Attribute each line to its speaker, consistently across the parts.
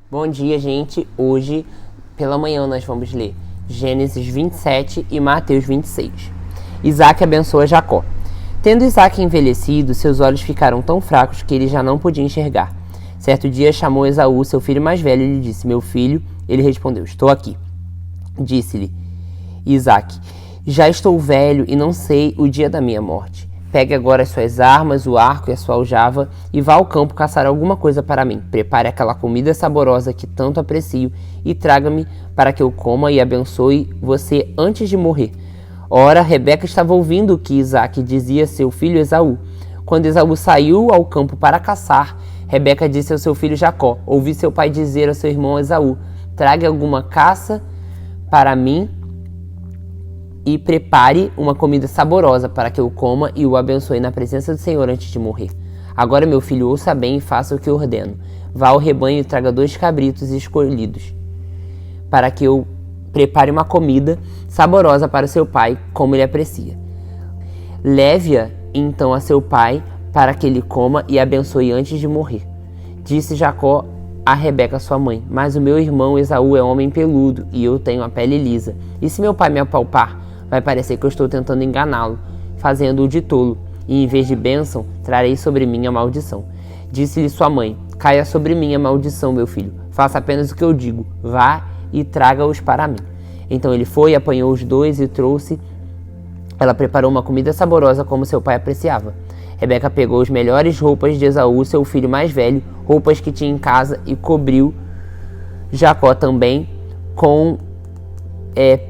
Speaker 1: Bom dia, gente. Hoje, pela manhã, nós vamos ler Gênesis 27 e Mateus 26. Isaac abençoa Jacó. Tendo Isaac envelhecido, seus olhos ficaram tão fracos que ele já não podia enxergar. Certo dia chamou Esaú, seu filho mais velho, e lhe disse: Meu filho. Ele respondeu: Estou aqui. Disse-lhe Isaac: Já estou velho e não sei o dia da minha morte. Pegue agora as suas armas, o arco e a sua aljava, e vá ao campo caçar alguma coisa para mim. Prepare aquela comida saborosa que tanto aprecio e traga-me para que eu coma e abençoe você antes de morrer. Ora, Rebeca estava ouvindo o que Isaac dizia a seu filho Esaú. Quando Esaú saiu ao campo para caçar, Rebeca disse ao seu filho Jacó: Ouvi seu pai dizer ao seu irmão Esaú: Traga alguma caça para mim e prepare uma comida saborosa para que eu coma e o abençoe na presença do Senhor antes de morrer. Agora, meu filho, ouça bem e faça o que eu ordeno. Vá ao rebanho e traga 2 cabritos escolhidos, para que eu prepare uma comida saborosa para seu pai, como ele aprecia. Leve-a então a seu pai, para que ele coma e abençoe antes de morrer. Disse Jacó a Rebeca, sua mãe: Mas o meu irmão Esaú é homem peludo, e eu tenho a pele lisa. E se meu pai me apalpar, vai parecer que eu estou tentando enganá-lo, fazendo-o de tolo, e em vez de bênção, trarei sobre mim a maldição. Disse-lhe sua mãe: Caia sobre mim a maldição, meu filho. Faça apenas o que eu digo. Vá e traga-os para mim. Então ele foi, apanhou os 2 e trouxe. Ela preparou uma comida saborosa como seu pai apreciava. Rebeca pegou as melhores roupas de Esaú, seu filho mais velho, roupas que tinha em casa, e cobriu Jacó também com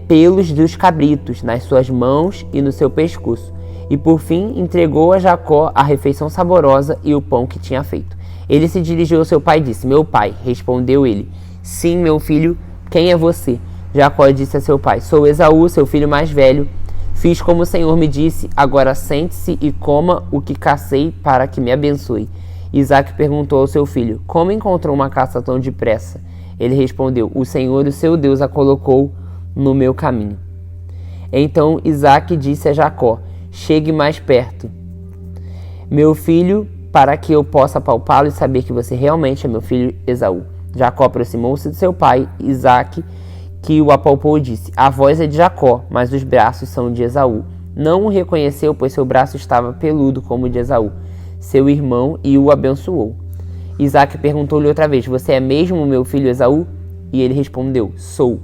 Speaker 1: pelos dos cabritos nas suas mãos e no seu pescoço. E por fim entregou a Jacó a refeição saborosa e o pão que tinha feito. Ele se dirigiu ao seu pai e disse: Meu pai. Respondeu ele: Sim, meu filho, quem é você? Jacó disse a seu pai: Sou Esaú, seu filho mais velho. Fiz como o Senhor me disse, agora sente-se e coma o que cacei para que me abençoe. Isaac perguntou ao seu filho: Como encontrou uma caça tão depressa? Ele respondeu: O Senhor, o seu Deus, a colocou no meu caminho. Então Isaac disse a Jacó: Chegue mais perto, meu filho, para que eu possa palpá-lo e saber que você realmente é meu filho Esaú. Jacó aproximou-se de seu pai, Isaac, que o apalpou e disse: A voz é de Jacó, mas os braços são de Esaú. Não o reconheceu, pois seu braço estava peludo como o de Esaú, seu irmão, e o abençoou. Isaac perguntou-lhe outra vez: Você é mesmo meu filho Esaú? E ele respondeu: Sou.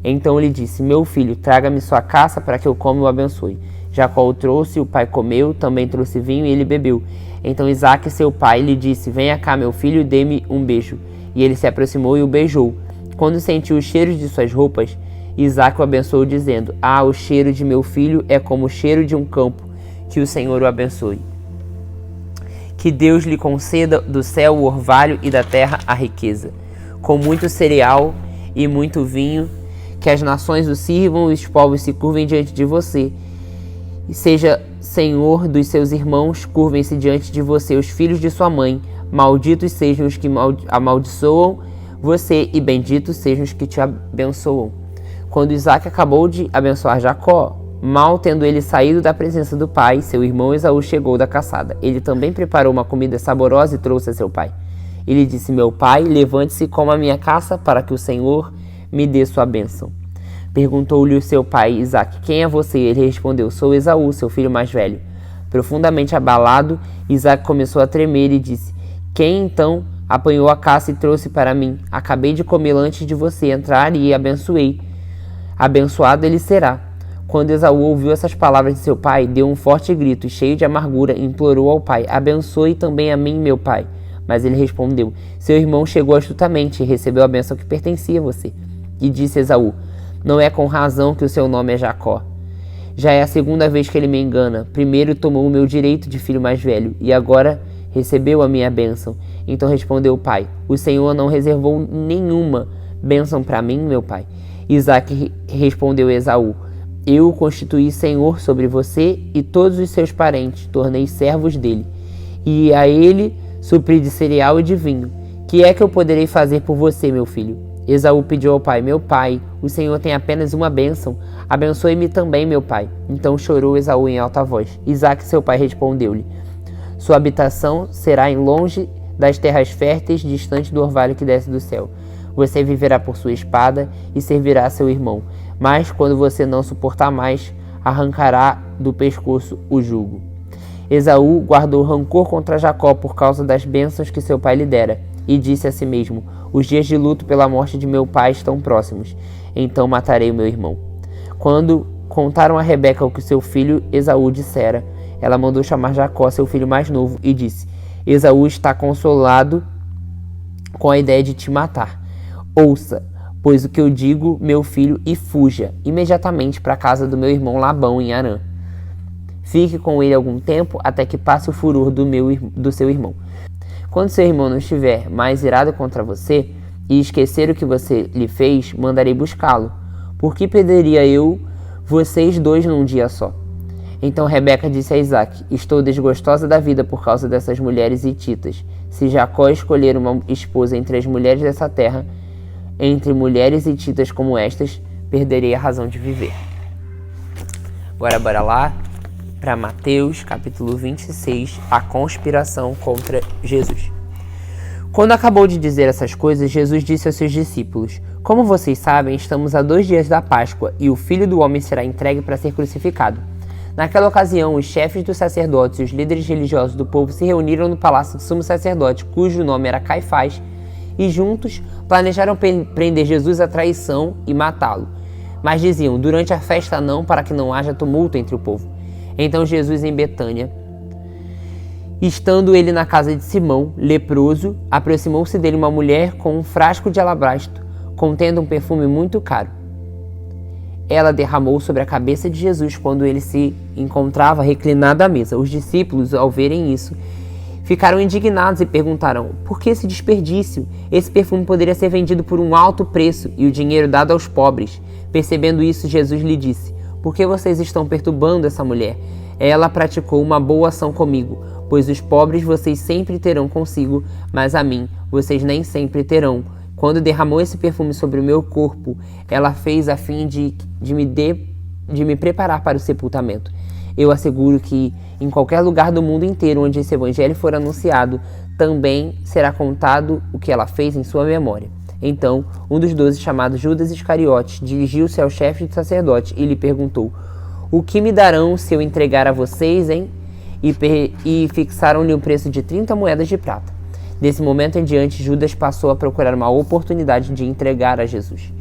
Speaker 1: Então ele disse: Meu filho, traga-me sua caça para que eu coma e o abençoe. Jacó o trouxe, o pai comeu, também trouxe vinho e ele bebeu. Então Isaac, seu pai, lhe disse: Venha cá, meu filho, e dê-me um beijo. E ele se aproximou e o beijou. Quando sentiu os cheiros de suas roupas, Isaac o abençoou, dizendo: o cheiro de meu filho é como o cheiro de um campo. Que o Senhor o abençoe. Que Deus lhe conceda do céu o orvalho e da terra a riqueza, com muito cereal e muito vinho. Que as nações o sirvam e os povos se curvem diante de você. E seja senhor dos seus irmãos, curvem-se diante de você os filhos de sua mãe. Malditos sejam os que amaldiçoam você, e benditos sejam os que te abençoam. Quando Isaac acabou de abençoar Jacó, mal tendo ele saído da presença do pai, seu irmão Esaú chegou da caçada. Ele também preparou uma comida saborosa e trouxe a seu pai. Ele disse: Meu pai, levante-se e coma a minha caça, para que o Senhor me dê sua bênção. Perguntou-lhe o seu pai Isaac: Quem é você? Ele respondeu: Sou Esaú, seu filho mais velho. Profundamente abalado, Isaac começou a tremer e disse: Quem então apanhou a caça e trouxe para mim? Acabei de comê-la antes de você entrar e abençoei. Abençoado ele será. Quando Esaú ouviu essas palavras de seu pai, deu um forte grito e, cheio de amargura, implorou ao pai: Abençoe também a mim, meu pai. Mas ele respondeu: Seu irmão chegou astutamente e recebeu a bênção que pertencia a você. E disse Esaú: Não é com razão que o seu nome é Jacó. Já é a segunda vez que ele me engana. Primeiro tomou o meu direito de filho mais velho, e agora recebeu a minha bênção. Então respondeu o pai: O Senhor não reservou nenhuma bênção para mim, meu pai. Isaac respondeu a Esaú: Eu o constituí senhor sobre você e todos os seus parentes, tornei servos dele, e a ele supri de cereal e de vinho. Que é que eu poderei fazer por você, meu filho? Esaú pediu ao pai: Meu pai, o Senhor tem apenas uma bênção. Abençoe-me também, meu pai. Então chorou Esaú em alta voz. Isaac, seu pai, respondeu-lhe: Sua habitação será em longe das terras férteis, distante do orvalho que desce do céu. Você viverá por sua espada e servirá a seu irmão. Mas, quando você não suportar mais, arrancará do pescoço o jugo. Esaú guardou rancor contra Jacó por causa das bênçãos que seu pai lhe dera, e disse a si mesmo: os dias de luto pela morte de meu pai estão próximos, então matarei o meu irmão. Quando contaram a Rebeca o que seu filho Esaú dissera, ela mandou chamar Jacó, seu filho mais novo, e disse: Esaú está consolado com a ideia de te matar. Ouça, pois o que eu digo, meu filho, e fuja imediatamente para a casa do meu irmão Labão em Harã. Fique com ele algum tempo até que passe o furor do seu irmão. Quando seu irmão não estiver mais irado contra você e esquecer o que você lhe fez, mandarei buscá-lo. Por que perderia eu vocês dois num dia só? Então Rebeca disse a Isaque: estou desgostosa da vida por causa dessas mulheres hititas. Se Jacó escolher uma esposa entre as mulheres dessa terra, entre mulheres hititas como estas, perderei a razão de viver. Agora bora lá para Mateus capítulo 26, a conspiração contra Jesus. Quando acabou de dizer essas coisas, Jesus disse aos seus discípulos: como vocês sabem, estamos a 2 dias da Páscoa e o Filho do Homem será entregue para ser crucificado. Naquela ocasião, os chefes dos sacerdotes e os líderes religiosos do povo se reuniram no palácio do sumo sacerdote, cujo nome era Caifás, e juntos planejaram prender Jesus à traição e matá-lo. Mas diziam: durante a festa não, para que não haja tumulto entre o povo. Então Jesus, em Betânia, estando ele na casa de Simão, leproso, aproximou-se dele uma mulher com um frasco de alabastro, contendo um perfume muito caro. Ela derramou sobre a cabeça de Jesus quando ele se encontrava reclinado à mesa. Os discípulos, ao verem isso, ficaram indignados e perguntaram: por que esse desperdício? Esse perfume poderia ser vendido por um alto preço e o dinheiro dado aos pobres. Percebendo isso, Jesus lhe disse: por que vocês estão perturbando essa mulher? Ela praticou uma boa ação comigo, pois os pobres vocês sempre terão consigo, mas a mim vocês nem sempre terão. Quando derramou esse perfume sobre o meu corpo, ela fez a fim de me preparar para o sepultamento. Eu asseguro que em qualquer lugar do mundo inteiro onde esse evangelho for anunciado, também será contado o que ela fez em sua memória. Então, um dos 12, chamado Judas Iscariotes, dirigiu-se ao chefe do sacerdote e lhe perguntou: o que me darão se eu entregar a vocês, hein? E fixaram-lhe um preço de 30 moedas de prata. Desse momento em diante, Judas passou a procurar uma oportunidade de entregar a Jesus.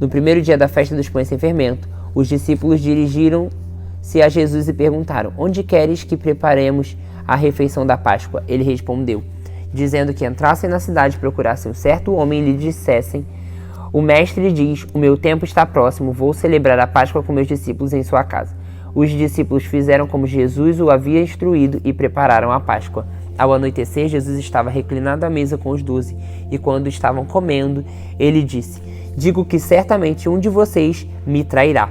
Speaker 1: No primeiro dia da festa dos pães sem fermento, os discípulos dirigiram-se a Jesus e perguntaram: onde queres que preparemos a refeição da Páscoa? Ele respondeu, dizendo que entrassem na cidade e procurassem um certo homem e lhe dissessem: o mestre diz, o meu tempo está próximo, vou celebrar a Páscoa com meus discípulos em sua casa. Os discípulos fizeram como Jesus o havia instruído e prepararam a Páscoa. Ao anoitecer, Jesus estava reclinado à mesa com os 12, e quando estavam comendo, ele disse: digo que certamente um de vocês me trairá.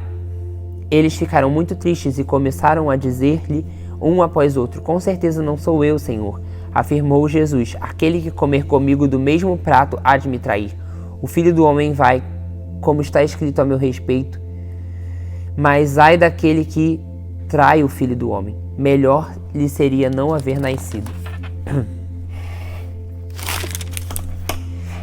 Speaker 1: Eles ficaram muito tristes e começaram a dizer-lhe um após outro: com certeza não sou eu, Senhor. Afirmou Jesus: aquele que comer comigo do mesmo prato há de me trair. O Filho do Homem vai, como está escrito a meu respeito, mas ai daquele que trai o Filho do Homem. Melhor lhe seria não haver nascido.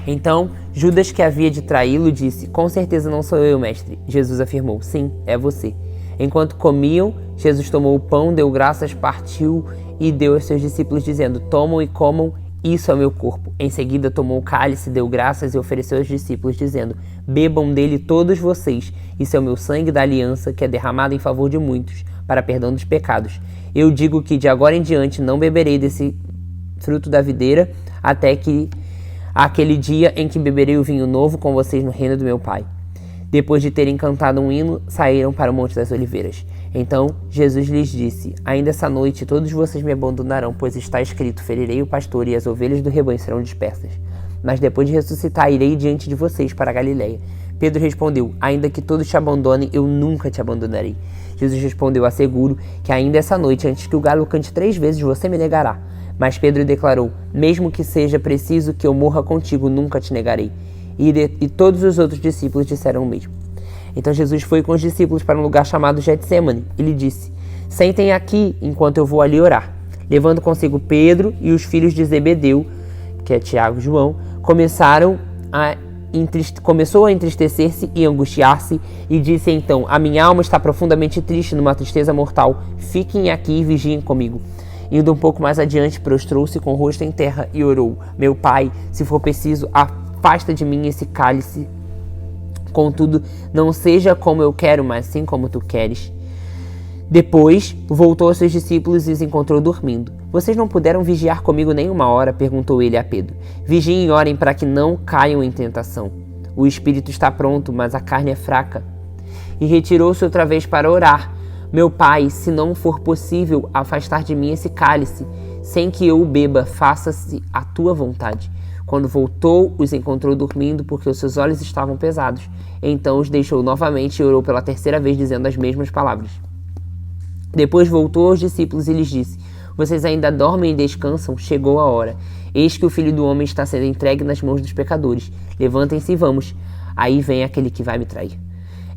Speaker 1: Então, Judas, que havia de traí-lo, disse: com certeza não sou eu, mestre. Jesus afirmou: sim, é você. Enquanto comiam, Jesus tomou o pão, deu graças, partiu e deu aos seus discípulos, dizendo: tomam e comam, isso é o meu corpo. Em seguida tomou o cálice, deu graças e ofereceu aos discípulos, dizendo: bebam dele todos vocês, isso é o meu sangue da aliança, que é derramado em favor de muitos, para perdão dos pecados. Eu digo que de agora em diante não beberei desse fruto da videira, até que aquele dia em que beberei o vinho novo com vocês no reino do meu Pai. Depois de terem cantado um hino, saíram para o Monte das Oliveiras. Então Jesus lhes disse: ainda essa noite todos vocês me abandonarão, pois está escrito: ferirei o pastor e as ovelhas do rebanho serão dispersas. Mas depois de ressuscitar, irei diante de vocês para a Galileia. Pedro respondeu: ainda que todos te abandonem, eu nunca te abandonarei. Jesus respondeu: asseguro que ainda essa noite, antes que o galo cante 3 vezes, você me negará. Mas Pedro declarou: mesmo que seja preciso que eu morra contigo, nunca te negarei. E todos os outros discípulos disseram o mesmo. Então Jesus foi com os discípulos para um lugar chamado Getsêmani e lhe disse: sentem aqui enquanto eu vou ali orar. Levando consigo Pedro e os filhos de Zebedeu, que é Tiago e João, começaram a começou a entristecer-se e angustiar-se, e disse então: a minha alma está profundamente triste, numa tristeza mortal. Fiquem aqui e vigiem comigo. Indo um pouco mais adiante, prostrou-se com o rosto em terra e orou: meu pai, se for preciso, afasta de mim esse cálice. Contudo, não seja como eu quero, mas sim como tu queres. Depois, voltou aos seus discípulos e os encontrou dormindo. Vocês não puderam vigiar comigo nem uma hora? Perguntou ele a Pedro. Vigiem e orem para que não caiam em tentação. O espírito está pronto, mas a carne é fraca. E retirou-se outra vez para orar. Meu pai, se não for possível afastar de mim esse cálice, sem que eu o beba, faça-se a tua vontade. Quando voltou, os encontrou dormindo, porque os seus olhos estavam pesados. Então os deixou novamente e orou pela terceira vez, dizendo as mesmas palavras. Depois voltou aos discípulos e lhes disse: vocês ainda dormem e descansam? Chegou a hora. Eis que o Filho do Homem está sendo entregue nas mãos dos pecadores. Levantem-se e vamos. Aí vem aquele que vai me trair.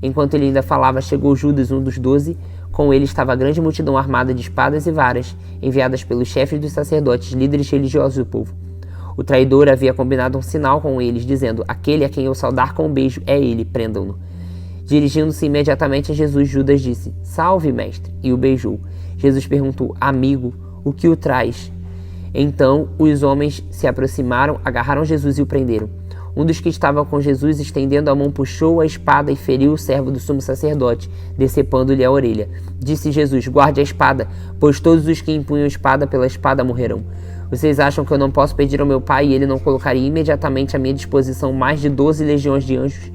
Speaker 1: Enquanto ele ainda falava, chegou Judas, um dos 12. Com ele estava a grande multidão armada de espadas e varas, enviadas pelos chefes dos sacerdotes, líderes religiosos do povo. O traidor havia combinado um sinal com eles, dizendo: aquele a quem eu saudar com um beijo é ele, prendam-no. Dirigindo-se imediatamente a Jesus, Judas disse: salve, mestre, e o beijou. Jesus perguntou: amigo, o que o traz? Então os homens se aproximaram, agarraram Jesus e o prenderam. Um dos que estavam com Jesus, estendendo a mão, puxou a espada e feriu o servo do sumo sacerdote, decepando-lhe a orelha. Disse Jesus: guarde a espada, pois todos os que empunham espada pela espada morrerão. Vocês acham que eu não posso pedir ao meu Pai e ele não colocaria imediatamente à minha disposição mais de 12 legiões de anjos?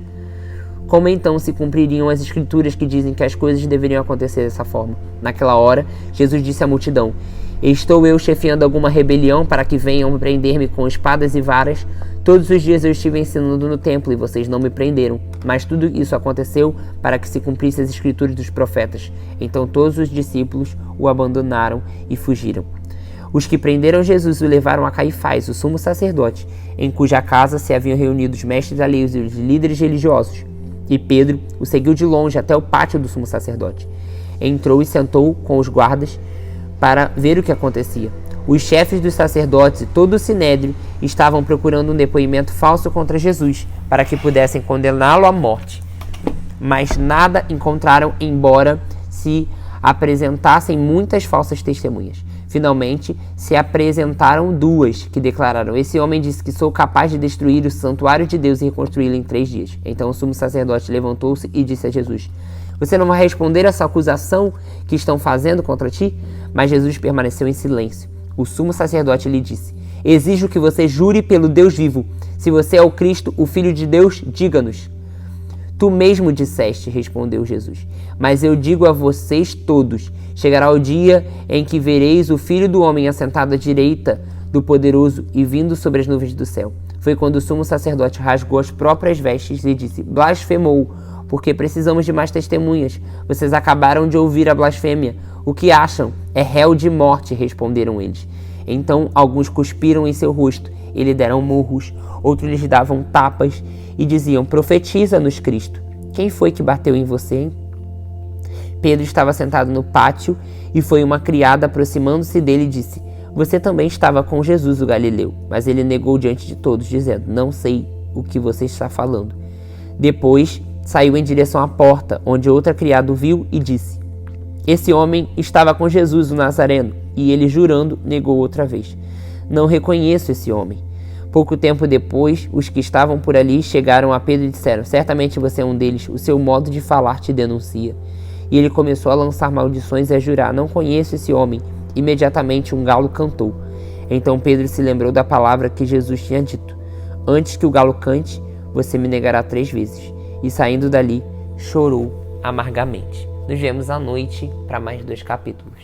Speaker 1: Como então se cumpririam as escrituras que dizem que as coisas deveriam acontecer dessa forma? Naquela hora, Jesus disse à multidão: estou eu chefiando alguma rebelião para que venham prender-me com espadas e varas? Todos os dias eu estive ensinando no templo e vocês não me prenderam. Mas tudo isso aconteceu para que se cumprissem as escrituras dos profetas. Então todos os discípulos o abandonaram e fugiram. Os que prenderam Jesus o levaram a Caifás, o sumo sacerdote, em cuja casa se haviam reunido os mestres da lei e os líderes religiosos. E Pedro o seguiu de longe até o pátio do sumo sacerdote. Entrou e sentou com os guardas para ver o que acontecia. Os chefes dos sacerdotes e todo o sinédrio estavam procurando um depoimento falso contra Jesus, para que pudessem condená-lo à morte. Mas nada encontraram, embora se apresentassem muitas falsas testemunhas. Finalmente, se apresentaram 2, que declararam: esse homem disse que sou capaz de destruir o santuário de Deus e reconstruí-lo em 3 dias. Então o sumo sacerdote levantou-se e disse a Jesus: você não vai responder a essa acusação que estão fazendo contra ti? Mas Jesus permaneceu em silêncio. O sumo sacerdote lhe disse: exijo que você jure pelo Deus vivo. Se você é o Cristo, o Filho de Deus, diga-nos. Tu mesmo disseste, respondeu Jesus. Mas eu digo a vocês todos: chegará o dia em que vereis o Filho do Homem assentado à direita do Poderoso e vindo sobre as nuvens do céu. Foi quando o sumo sacerdote rasgou as próprias vestes e disse: blasfemou, porque precisamos de mais testemunhas. Vocês acabaram de ouvir a blasfêmia. O que acham? É réu de morte, responderam eles. Então alguns cuspiram em seu rosto e lhe deram murros, outros lhes davam tapas e diziam: profetiza-nos, Cristo. Quem foi que bateu em você, hein? Pedro estava sentado no pátio e foi uma criada, aproximando-se dele, e disse: você também estava com Jesus, o Galileu. Mas ele negou diante de todos, dizendo: não sei o que você está falando. Depois saiu em direção à porta, onde outra criada o viu e disse: esse homem estava com Jesus, o Nazareno. E ele, jurando, negou outra vez: não reconheço esse homem. Pouco tempo depois, os que estavam por ali chegaram a Pedro e disseram: certamente você é um deles, o seu modo de falar te denuncia. E ele começou a lançar maldições e a jurar: não conheço esse homem. Imediatamente um galo cantou. Então Pedro se lembrou da palavra que Jesus tinha dito: antes que o galo cante, você me negará 3 vezes. E saindo dali, chorou amargamente. Nos vemos à noite para mais 2 capítulos.